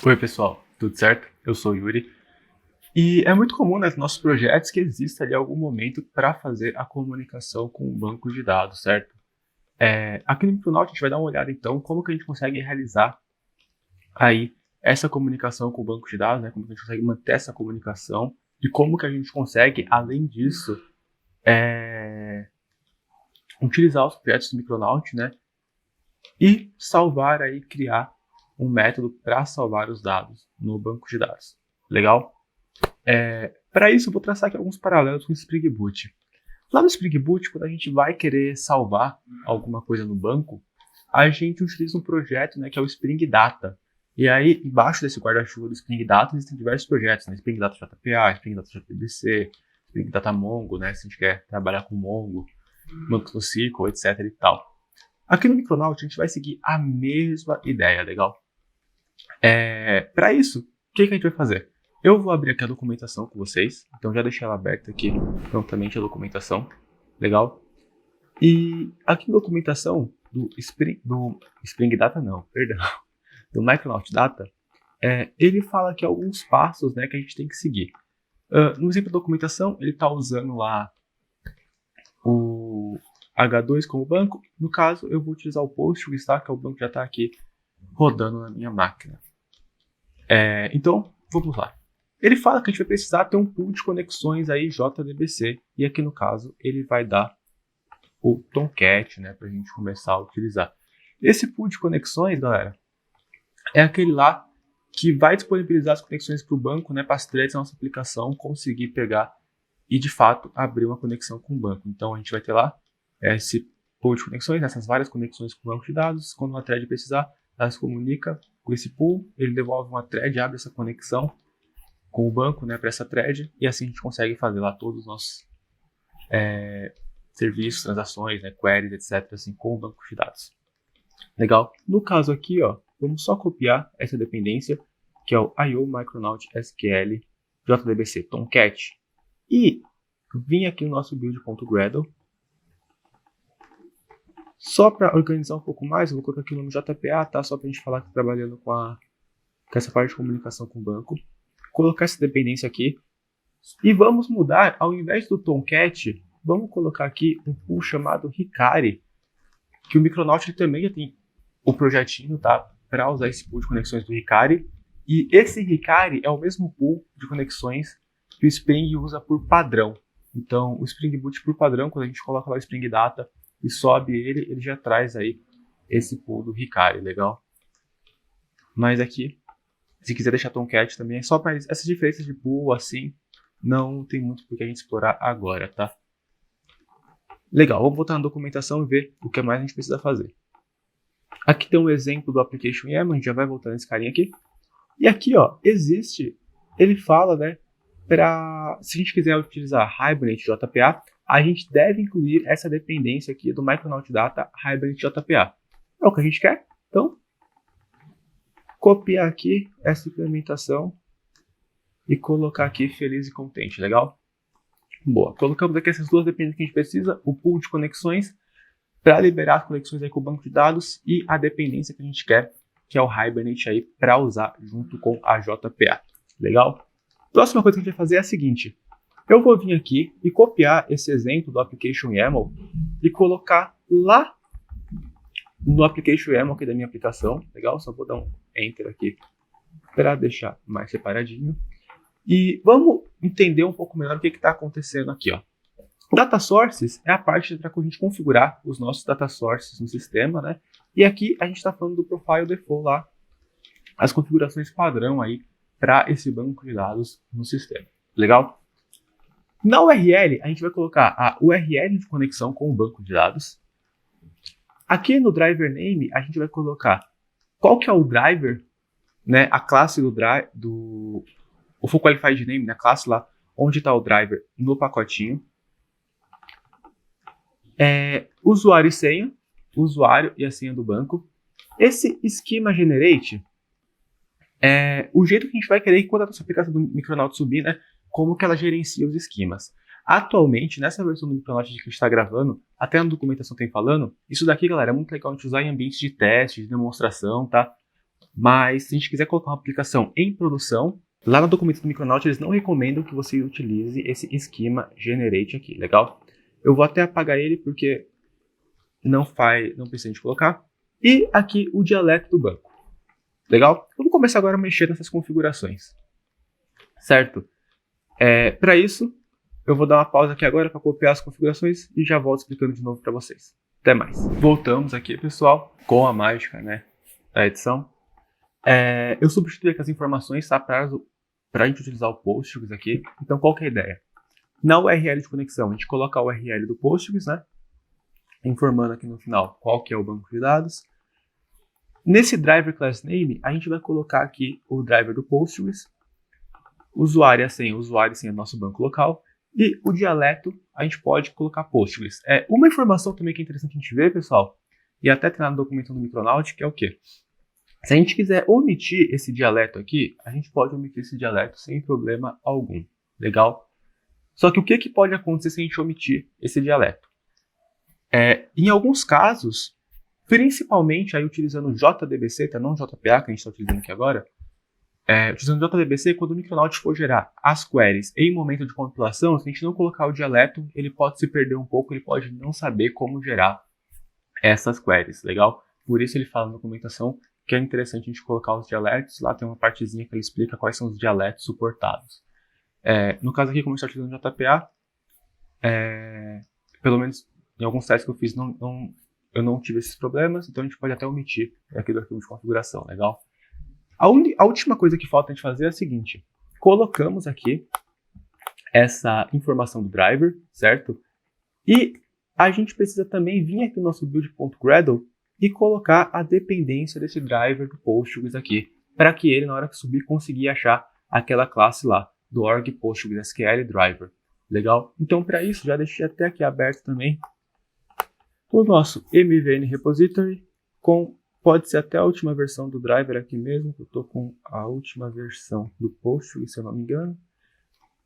Oi pessoal, tudo certo? Eu sou o Yuri. E é muito comum nos nossos projetos que exista ali algum momento para fazer a comunicação com o banco de dados, certo? Aqui no Micronaut a gente vai dar uma olhada então como que a gente consegue realizar aí essa comunicação com o banco de dados, né? Como que a gente consegue manter essa comunicação e como que a gente consegue, além disso, utilizar os projetos do Micronaut, né? E salvar aí, criar um método para salvar os dados no banco de dados. Legal? Para isso, eu vou traçar aqui alguns paralelos com o Spring Boot. Lá no Spring Boot, quando a gente vai querer salvar alguma coisa no banco, a gente utiliza um projeto, né, que é o Spring Data. E aí, embaixo desse guarda-chuva do Spring Data, existem diversos projetos, né? Spring Data JPA, Spring Data JDBC, Spring Data Mongo, né? Se a gente quer trabalhar com Mongo, MongoDB, etc e tal. Aqui no Micronaut, a gente vai seguir a mesma ideia, legal? Para isso, o que a gente vai fazer? Eu vou abrir aqui a documentação com vocês, então já deixei ela aberta aqui prontamente a documentação, legal? E aqui na documentação do Spring Data não, perdão, do Micronaut Data, ele fala aqui alguns passos, né, que a gente tem que seguir. No exemplo da documentação, ele está usando lá o H2 como banco. No caso, eu vou utilizar o Postgres, tá? Que é o banco que já está aqui rodando na minha máquina. Então, vamos lá. Ele fala que a gente vai precisar ter um pool de conexões aí JDBC. E aqui no caso, ele vai dar o Tomcat, né? Para a gente começar a utilizar. Esse pool de conexões, galera, é aquele lá que vai disponibilizar as conexões para o banco, né? Para as threads da nossa aplicação conseguir pegar e, de fato, abrir uma conexão com o banco. Então, a gente vai ter lá esse pool de conexões, essas várias conexões com o banco de dados. Quando uma thread precisar, ela se comunica com esse pool, ele devolve uma thread, abre essa conexão com o banco, né, para essa thread, e assim a gente consegue fazer lá todos os nossos serviços, transações, né, queries, etc, assim, com o banco de dados. Legal? No caso aqui, ó, vamos só copiar essa dependência, que é o IO Micronaut SQL JDBC Tomcat, e vim aqui no nosso build.gradle. Só para organizar um pouco mais, eu vou colocar aqui o nome JPA, tá? Só para a gente falar que está trabalhando com essa parte de comunicação com o banco. Colocar essa dependência aqui. E vamos mudar, ao invés do Tomcat, vamos colocar aqui um pool chamado Hikari, que o Micronaut também já tem o projetinho, tá? Para usar esse pool de conexões do Hikari. E esse Hikari é o mesmo pool de conexões que o Spring usa por padrão. Então, o Spring Boot por padrão, quando a gente coloca lá o Spring Data e sobe ele já traz aí esse pool do Hikari, legal? Mas aqui, se quiser deixar Tomcat também, é só para essas diferenças de pool, assim, não tem muito por que a gente explorar agora, tá? Legal, vamos voltar na documentação e ver o que mais a gente precisa fazer. Aqui tem um exemplo do Application YAML, a gente já vai voltar nesse carinha aqui. E aqui, ó, ele fala, né, se a gente quiser utilizar Hibernate JPA, a gente deve incluir essa dependência aqui do Micronaut Data Hibernate JPA. É o que a gente quer, então copiar aqui essa implementação e colocar aqui feliz e contente, legal? Boa, colocamos aqui essas duas dependências que a gente precisa, o pool de conexões, para liberar as conexões aí com o banco de dados e a dependência que a gente quer, que é o Hibernate aí, para usar junto com a JPA, legal? Próxima coisa que a gente vai fazer é a seguinte, eu vou vir aqui e copiar esse exemplo do Application YAML e colocar lá no Application YAML aqui da minha aplicação, legal? Só vou dar um Enter aqui para deixar mais separadinho. E vamos entender um pouco melhor o que está acontecendo aqui, ó. Data Sources é a parte para a gente configurar os nossos data sources no sistema, né? E aqui a gente está falando do Profile Default lá, as configurações padrão aí para esse banco de dados no sistema, legal? Na URL, a gente vai colocar a URL de conexão com o banco de dados. Aqui no driver name, a gente vai colocar qual que é o driver, né, a classe o full qualified name, né, a classe lá onde está o driver no pacotinho. Usuário e senha, usuário e a senha do banco. Esse schema generate é o jeito que a gente vai querer que quando a nossa aplicação do Micronaut subir, né, como que ela gerencia os esquemas. Atualmente, nessa versão do Micronaut que a gente está gravando, até na documentação tem falando, isso daqui, galera, é muito legal a gente usar em ambientes de teste, de demonstração, tá? Mas se a gente quiser colocar uma aplicação em produção, lá no documento do Micronaut eles não recomendam que você utilize esse esquema generate aqui, legal? Eu vou até apagar ele porque não precisa de colocar. E aqui o dialeto do banco, legal? Eu vou começar agora a mexer nessas configurações, certo? Para isso, eu vou dar uma pausa aqui agora para copiar as configurações e já volto explicando de novo para vocês. Até mais. Voltamos aqui, pessoal, com a mágica, né, da edição. Eu substituí aqui as informações, tá, para a gente utilizar o Postgres aqui. Então, qual que é a ideia? Na URL de conexão, a gente coloca a URL do Postgres, né, informando aqui no final qual que é o banco de dados. Nesse driver class name, a gente vai colocar aqui o driver do Postgres, usuário e senha é nosso banco local, e o dialeto a gente pode colocar Postgres. Uma informação também que é interessante a gente ver, pessoal, e até tem lá no documento do Micronaut, que é o quê? Se a gente quiser omitir esse dialeto aqui, a gente pode omitir esse dialeto sem problema algum, legal? Só que o que pode acontecer se a gente omitir esse dialeto? Em alguns casos, principalmente aí utilizando JDBC, tá? Não JPA, que a gente está utilizando aqui agora, utilizando JDBC, quando o Micronaut for gerar as queries em momento de compilação, se a gente não colocar o dialeto, ele pode se perder um pouco, ele pode não saber como gerar essas queries, legal? Por isso ele fala na documentação que é interessante a gente colocar os dialetos, lá tem uma partezinha que ele explica quais são os dialetos suportados. No caso aqui, como eu estou utilizando JPA, pelo menos em alguns testes que eu fiz, eu não tive esses problemas, então a gente pode até omitir aqui do arquivo de configuração, legal? A última coisa que falta a gente fazer é a seguinte: colocamos aqui essa informação do driver, certo? E a gente precisa também vir aqui no nosso build.gradle e colocar a dependência desse driver do Postgres aqui, para que ele, na hora que subir, consiga achar aquela classe lá, do org PostgreSQL driver. Legal? Então, para isso, já deixei até aqui aberto também o nosso MVN repository, pode ser até a última versão do driver aqui mesmo, eu estou com a última versão do Postgres, se eu não me engano.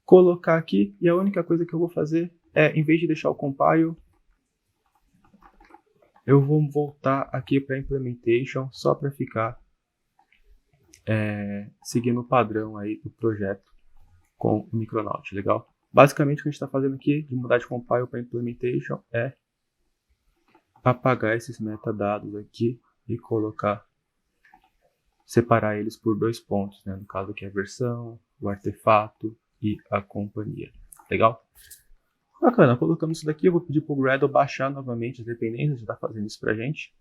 Colocar aqui, e a única coisa que eu vou fazer em vez de deixar o compile, eu vou voltar aqui para implementation, só para ficar seguindo o padrão aí do projeto com o Micronaut, legal? Basicamente o que a gente está fazendo aqui, de mudar de compile para implementation, é apagar esses metadados aqui e separar eles por 2 pontos, né? No caso aqui a versão, o artefato e a companhia, legal? Bacana, colocamos isso daqui, eu vou pedir para o Gradle baixar novamente as dependências, já está fazendo isso para a gente.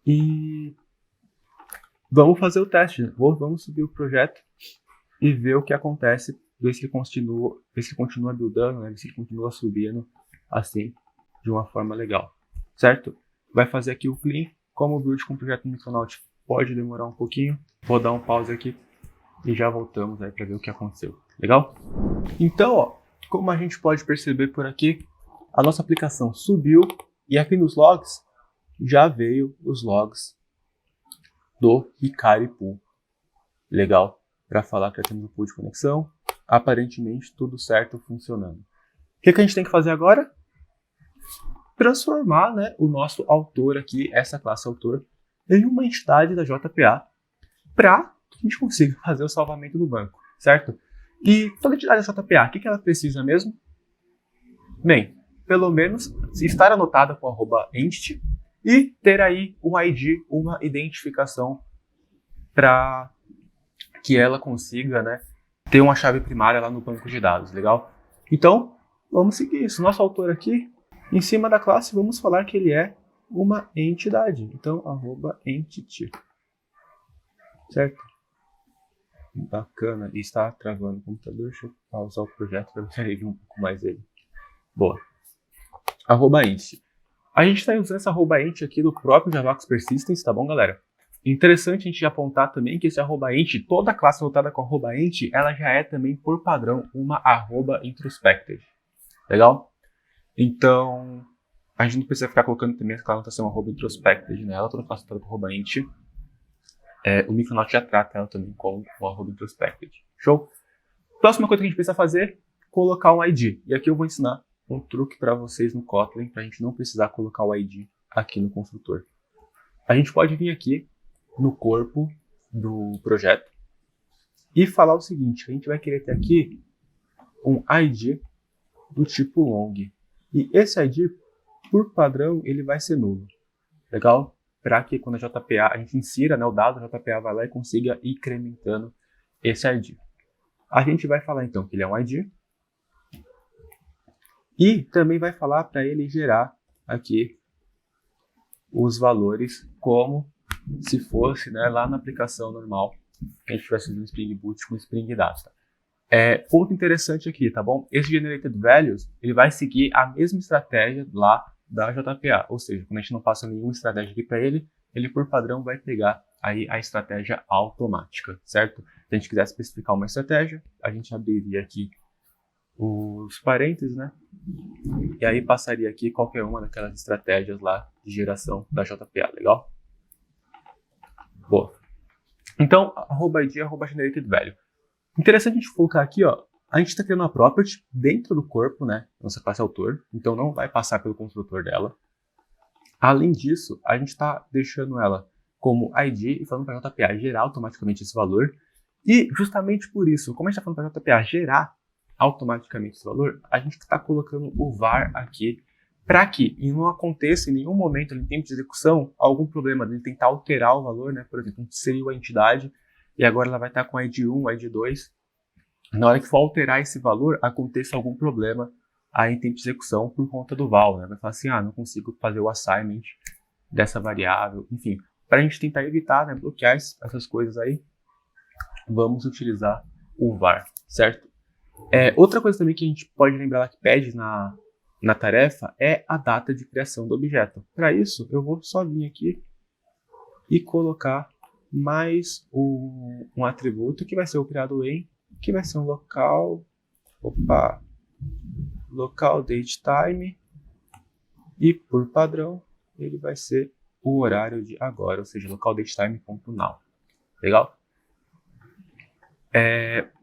E vamos fazer o teste, né? Vamos subir o projeto e ver o que acontece, ver se ele continua buildando, né? Ver se ele continua subindo assim, de uma forma legal, certo? Vai fazer aqui o clean, como o build com o projeto Micronaut pode demorar um pouquinho, vou dar um pause aqui e já voltamos aí para ver o que aconteceu, legal? Então, ó, como a gente pode perceber por aqui, a nossa aplicação subiu e aqui nos logs já veio os logs do Hikari Pool. Legal? Para falar que já temos o pool de conexão, aparentemente tudo certo funcionando. O que a gente tem que fazer agora? Transformar, né, o nosso autor aqui, essa classe autor, em uma entidade da JPA para que a gente consiga fazer o salvamento do banco, certo? E toda entidade da JPA, o que ela precisa mesmo? Bem, pelo menos estar anotada com @entity e ter aí um ID, uma identificação para que ela consiga, né, ter uma chave primária lá no banco de dados, legal? Então, vamos seguir isso. Nosso autor aqui, em cima da classe, vamos falar que ele é uma entidade. Então, @entity, certo? Bacana, e está travando o computador, deixa eu pausar o projeto para ver um pouco mais ele. Boa. @entity. A gente está usando essa @entity aqui do próprio Javax Persistence, tá bom, galera? Interessante a gente apontar também que esse @entity, toda classe anotada com @entity, ela já é também, por padrão, uma @introspected. Legal? Então, a gente não precisa ficar colocando também aquela anotação @introspected, né? Ela toda classe anotada com @entity. O Micronaut já trata ela também como o @introspected. Show? Próxima coisa que a gente precisa fazer, colocar um ID. E aqui eu vou ensinar um truque para vocês no Kotlin, para a gente não precisar colocar o ID aqui no construtor. A gente pode vir aqui no corpo do projeto e falar o seguinte, a gente vai querer ter aqui um ID do tipo long. E esse ID, por padrão, ele vai ser nulo. Legal? Para que quando a JPA, a gente insira, né, o dado, a JPA vai lá e consiga ir incrementando esse ID. A gente vai falar então que ele é um ID. E também vai falar para ele gerar aqui os valores como se fosse, né, lá na aplicação normal que a gente estivesse usando Spring Boot com Spring Data. Ponto interessante aqui, tá bom? Esse Generated Values, ele vai seguir a mesma estratégia lá da JPA, ou seja, quando a gente não passa nenhuma estratégia aqui para ele, ele por padrão vai pegar aí a estratégia automática, certo? Se a gente quisesse especificar uma estratégia, a gente abriria aqui os parênteses, né? E aí passaria aqui qualquer uma daquelas estratégias lá de geração da JPA, legal? Boa. Então, @id, @generated value. Interessante a gente colocar aqui, ó, a gente está criando uma property dentro do corpo, né? Nossa classe autor, então não vai passar pelo construtor dela. Além disso, a gente está deixando ela como ID e falando para a JPA gerar automaticamente esse valor. E justamente por isso, como a gente está falando para a JPA gerar automaticamente esse valor, a gente está colocando o var aqui para que não aconteça em nenhum momento, em tempo de execução, algum problema dele tentar alterar o valor, né? Por exemplo, a gente inseriu a entidade e agora ela vai estar com ID 1, ID 2. Na hora que for alterar esse valor, aconteça algum problema aí em tempo de execução por conta do val, né? Vai falar assim, não consigo fazer o assignment dessa variável, enfim. Para a gente tentar evitar, né, bloquear essas coisas aí, vamos utilizar o var, certo? Outra coisa também que a gente pode lembrar que pede na tarefa é a data de criação do objeto. Para isso, eu vou só vir aqui e colocar mais um atributo que vai ser o criado em, que vai ser um local date time, e por padrão ele vai ser o horário de agora, ou seja, local date time.now. Legal?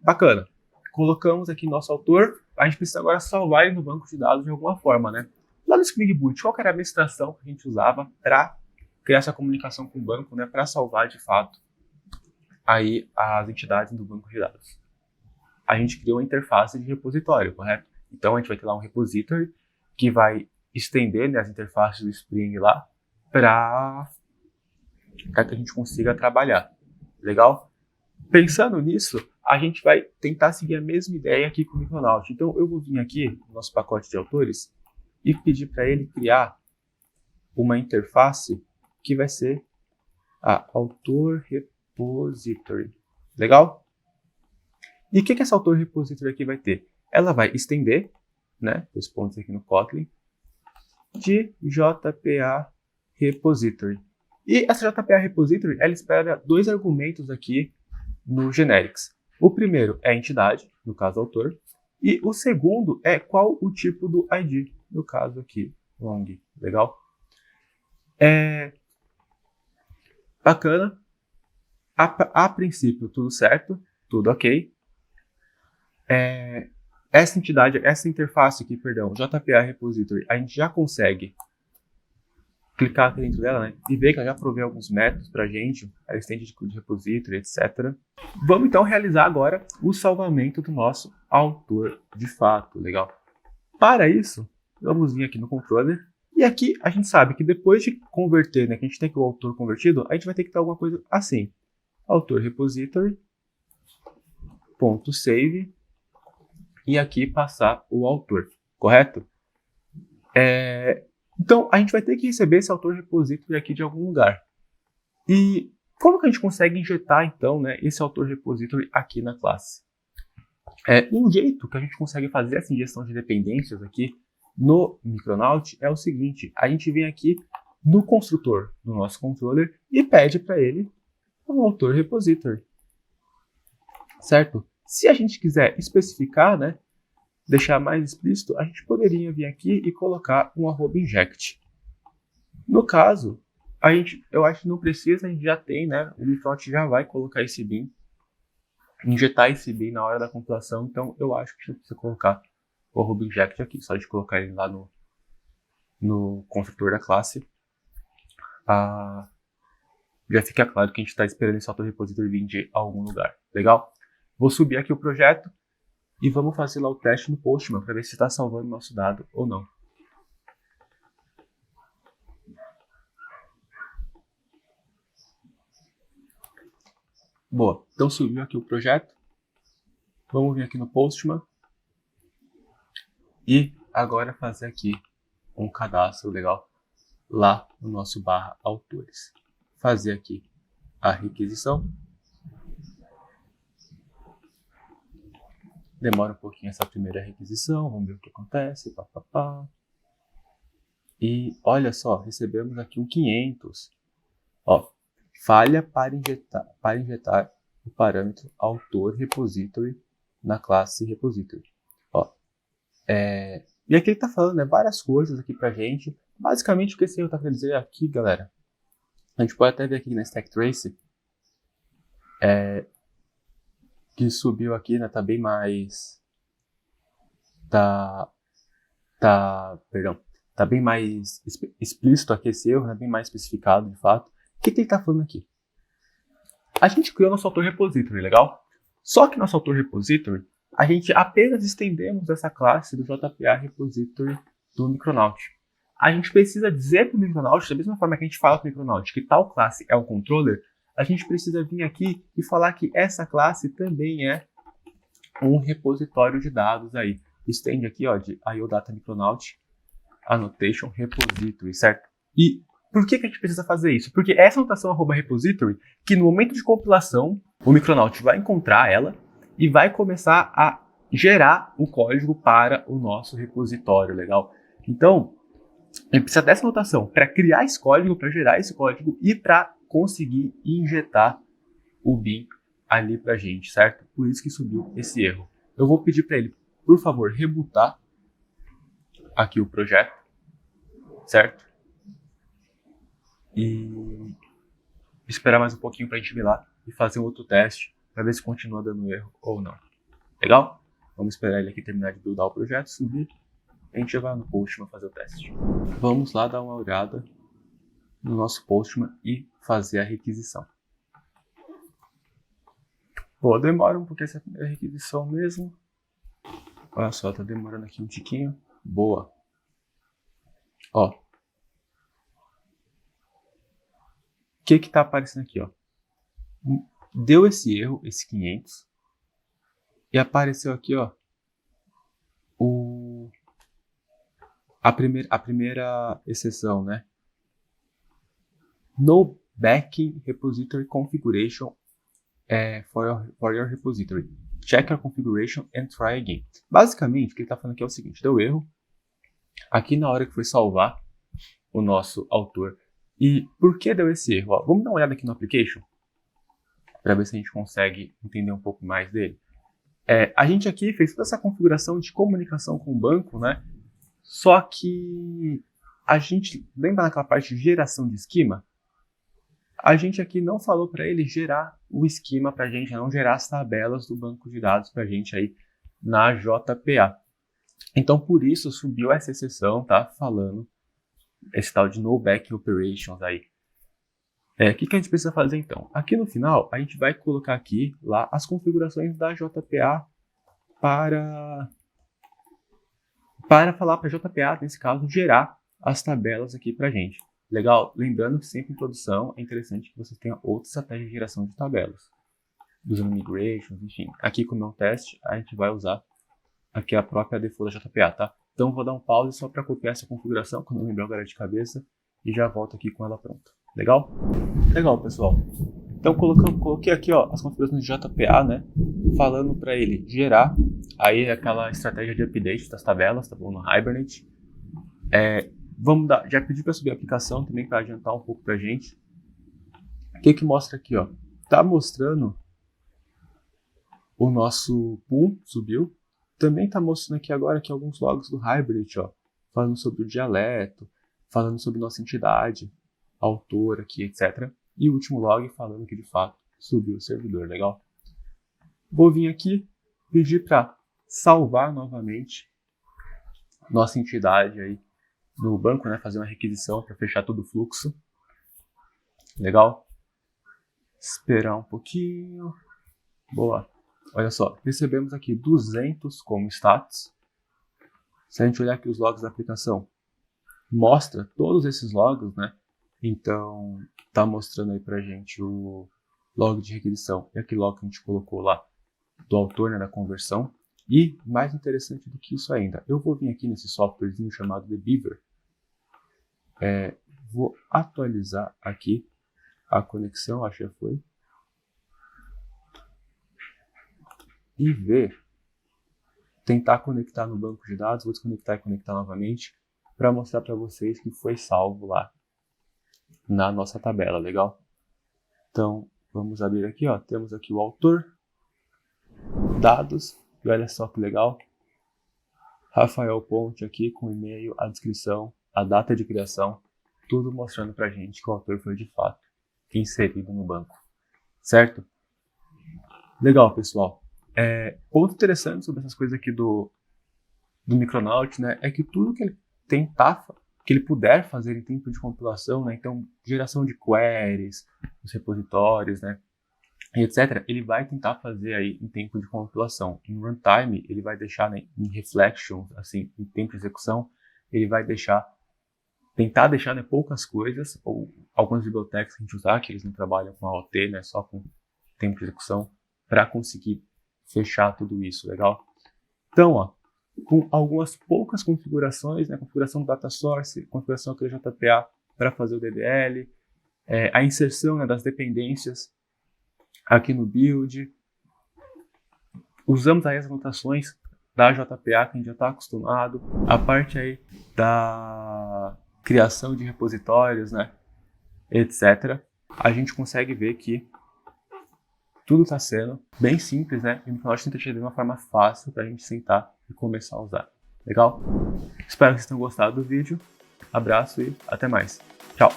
Bacana. Colocamos aqui nosso autor, a gente precisa agora salvar ele no banco de dados de alguma forma, né? Lá no Spring Boot, qual que era a abstração que a gente usava para criar essa comunicação com o banco, né? Para salvar de fato aí as entidades do banco de dados. A gente criou uma interface de repositório, correto? Então a gente vai ter lá um repository que vai estender, né, as interfaces do Spring lá para que a gente consiga trabalhar. Legal? Pensando nisso, a gente vai tentar seguir a mesma ideia aqui com o Micronaut. Então eu vou vir aqui no nosso pacote de autores e pedir para ele criar uma interface que vai ser a autor repository. Legal? E o que essa autor repository aqui vai ter? Ela vai estender, né, os pontos aqui no Kotlin, de JPA repository. E essa JPA repository, ela espera dois argumentos aqui no generics. O primeiro é a entidade, no caso autor, e o segundo é qual o tipo do ID, no caso aqui, long. Legal? Bacana. A princípio, tudo certo, tudo ok. Essa entidade, essa interface aqui, perdão, JPA repository, a gente já consegue clicar aqui dentro dela, né, e ver que ela já provê alguns métodos pra gente, a extende de repository, etc. Vamos então realizar agora o salvamento do nosso autor de fato, legal? Para isso, vamos vir aqui no controller, e aqui a gente sabe que depois de converter, né, que a gente tem aqui o autor convertido, a gente vai ter que ter alguma coisa assim, autor repository, .save, e aqui passar o autor, correto? Então, a gente vai ter que receber esse autor repository aqui de algum lugar. E como que a gente consegue injetar, então, né, esse autor repository aqui na classe? Um jeito que a gente consegue fazer essa injeção de dependências aqui no Micronaut é o seguinte, a gente vem aqui no construtor do nosso controller e pede para ele um autor repository, certo? Se a gente quiser especificar, né, deixar mais explícito, a gente poderia vir aqui e colocar um @inject. No caso, eu acho que não precisa, a gente já tem, né? O Micronaut já vai colocar esse bin, injetar esse bin na hora da compilação, então eu acho que a gente não precisa colocar o @inject aqui, só de colocar ele lá no construtor da classe. já fica claro que a gente está esperando esse autor repository vir de algum lugar. Legal? Vou subir aqui o projeto e vamos fazer lá o teste no Postman para ver se está salvando o nosso dado ou não. Boa, então subiu aqui o projeto. Vamos vir aqui no Postman e agora fazer aqui um cadastro legal lá no nosso /autores. Fazer aqui a requisição. Demora um pouquinho essa primeira requisição, vamos ver o que acontece. E olha só, recebemos aqui um 500. Ó, falha para injetar o parâmetro autor repository na classe repository. Ó, e aqui ele está falando, né, várias coisas aqui pra gente. Basicamente o que esse erro está querendo dizer aqui, galera, a gente pode até ver aqui na Stack Trace, que subiu aqui, né, tá bem mais, tá bem mais explícito aqui esse erro, né, bem mais especificado de fato. O que ele está falando aqui? A gente criou nosso autor repository, legal? Só que nosso autor repository, a gente apenas estendemos essa classe do JPA repository do Micronaut. A gente precisa dizer para o Micronaut, da mesma forma que a gente fala para o Micronaut que tal classe é um controller, a gente precisa vir aqui e falar que essa classe também é um repositório de dados aí. Estende aqui, ó, de IOData Micronaut Annotation Repository, certo? E por que a gente precisa fazer isso? Porque essa anotação @repository, que no momento de compilação, o Micronaut vai encontrar ela e vai começar a gerar o código para o nosso repositório, legal? Então, a gente precisa dessa anotação para criar esse código, para gerar esse código e para conseguir injetar o bin ali pra gente, certo? Por isso que subiu esse erro. Eu vou pedir para ele, por favor, rebootar aqui o projeto, certo? E esperar mais um pouquinho para a gente ir lá e fazer um outro teste para ver se continua dando erro ou não. Legal? Vamos esperar ele aqui terminar de buildar o projeto, subir. A gente já vai no Postman fazer o teste. Vamos lá dar uma olhada no nosso Postman e fazer a requisição. Boa, demora um pouquinho essa primeira requisição mesmo. Olha só, tá demorando aqui um tiquinho. Boa. Ó. O que tá aparecendo aqui, ó? Deu esse erro, esse 500. E apareceu aqui, ó, a primeira exceção, né? No backing repository configuration for your repository. Check your configuration and try again. Basicamente, o que ele está falando aqui é o seguinte: deu erro aqui na hora que foi salvar o nosso autor. E por que deu esse erro? Ó, vamos dar uma olhada aqui no application para ver se a gente consegue entender um pouco mais dele. A gente aqui fez toda essa configuração de comunicação com o banco, né? Só que a gente, lembra naquela parte de geração de esquema? A gente aqui não falou para ele gerar o esquema para a gente, não gerar as tabelas do banco de dados para a gente aí na JPA. Então, por isso, subiu essa exceção, tá? Falando esse tal de No Back Operations aí. O que a gente precisa fazer então? Aqui no final, a gente vai colocar aqui lá as configurações da JPA para falar para a JPA, nesse caso, gerar as tabelas aqui para a gente. Legal? Lembrando que sempre em produção é interessante que você tenha outra estratégia de geração de tabelas. Usando migrations, enfim. Aqui como é um teste, a gente vai usar aqui a própria default da JPA, tá? Então vou dar um pause só para copiar essa configuração, quando eu lembrar agora de cabeça, e já volto aqui com ela pronta. Legal? Legal, pessoal. Então coloquei aqui, ó, as configurações de JPA, né? Falando para ele gerar aí aquela estratégia de update das tabelas, tá bom? No Hibernate. Já pedi para subir a aplicação também para adiantar um pouco pra gente. O que mostra aqui, ó? Tá mostrando o nosso pool subiu. Também tá mostrando aqui agora que alguns logs do Hibernate, ó, falando sobre o dialeto, falando sobre nossa entidade, autor aqui, etc. E o último log falando que de fato subiu o servidor, legal? Vou vir aqui pedir para salvar novamente nossa entidade aí no banco, né? Fazer uma requisição para fechar todo o fluxo. Legal? Esperar um pouquinho. Boa. Olha só, recebemos aqui 200 como status. Se a gente olhar aqui os logs da aplicação, mostra todos esses logs, né? Então, tá mostrando aí pra gente o log de requisição e aquele log que a gente colocou lá do autor, né, da conversão. E, mais interessante do que isso ainda, eu vou vir aqui nesse softwarezinho chamado The Beaver. Vou atualizar aqui a conexão, acho que já foi. E ver, tentar conectar no banco de dados, vou desconectar e conectar novamente, para mostrar para vocês que foi salvo lá na nossa tabela, legal? Então, vamos abrir aqui, ó, temos aqui o autor, dados, e olha só que legal, Rafael Ponte aqui com o e-mail, a descrição, a data de criação, tudo mostrando pra gente que o autor foi de fato inserido no banco, certo? Legal, pessoal. Ponto interessante sobre essas coisas aqui do Micronaut, né, é que tudo que ele tentar, que ele puder fazer em tempo de compilação, né, então geração de queries, os repositórios, né, e etc., ele vai tentar fazer aí em tempo de compilação. Em runtime, ele vai deixar, né, em reflections, assim, em tempo de execução, ele vai tentar deixar, né, poucas coisas, ou algumas bibliotecas que a gente usar, que eles não trabalham com AOT, né, só com tempo de execução, para conseguir fechar tudo isso, legal? Então, ó, com algumas poucas configurações, né, configuração do data source, configuração aqui do JPA para fazer o DDL, a inserção, né, das dependências aqui no build, usamos aí as anotações da JPA que a gente já está acostumado, a parte aí da criação de repositórios, né, etc. A gente consegue ver que tudo está sendo bem simples, né? E no final a gente tenta deixar de uma forma fácil para a gente sentar e começar a usar. Legal? Espero que vocês tenham gostado do vídeo. Abraço e até mais. Tchau!